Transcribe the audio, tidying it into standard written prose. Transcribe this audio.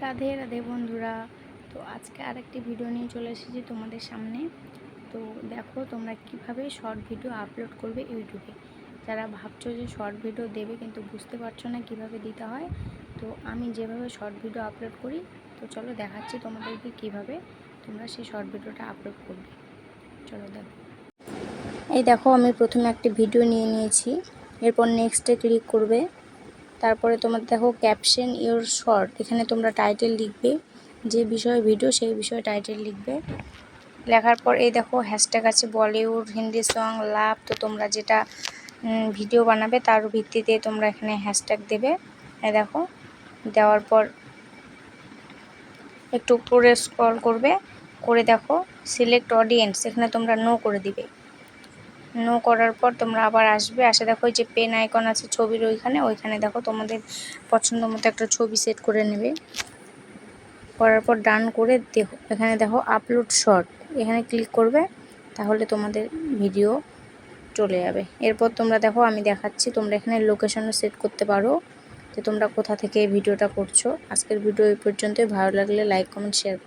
রাধে রাধে বন্ধুরা। তো আজকে আরেকটি ভিডিও নিয়ে চলে এসেছি তোমাদের সামনে। তো দেখো তোমরা কিভাবে শর্ট ভিডিও আপলোড করবে ইউটিউবে। যারা ভাবছো যে শর্ট ভিডিও দেবে কিন্তু বুঝতে পারছো না কিভাবে দিতে হয়, তো আমি যেভাবে শর্ট ভিডিও আপলোড করি, তো চলো দেখাচ্ছি তোমাদেরকে কিভাবে তোমরা সেই শর্ট ভিডিওটা আপলোড করবে। চলো দেখো। এই দেখো আমি প্রথমে একটি ভিডিও নিয়ে নিয়েছি, এরপর নেক্সটে ক্লিক করবে। তারপরে তোমার দেখো ক্যাপশন ইওর শর্ট, এখানে তোমরা টাইটেল লিখবে, যে বিষয়ে ভিডিও সেই বিষয়ে টাইটেল লিখবে। লেখার পর এই দেখো হ্যাশট্যাগ আছে বলিউড, হিন্দি সং, লাভ। তো তোমরা যেটা ভিডিও বানাবে তার ভিত্তিতে তোমরা এখানে হ্যাশট্যাগ দেবে। এই দেখো দেওয়ার পর একটু উপরে স্ক্রল করবে, করে দেখো সিলেক্ট অডিয়েন্স, এখানে তোমরা নো করে দিবে। নো করার পর তোমরা আবার আসবে, আসে দেখো যে পেন আইকন আছে ছবির ওইখানে দেখো তোমাদের পছন্দ মতো একটা ছবি সেট করে নেবে। করার পর ডান করে দেখো এখানে দেখো আপলোড শর্ট, এখানে ক্লিক করবে, তাহলে তোমাদের ভিডিও চলে যাবে। এরপর তোমরা দেখো আমি দেখাচ্ছি, তোমরা এখানে লোকেশনও সেট করতে পারো যে তোমরা কোথা থেকে ভিডিওটা করছো। আজকের ভিডিও এই পর্যন্তই। ভালো লাগলে লাইক কমেন্ট শেয়ার।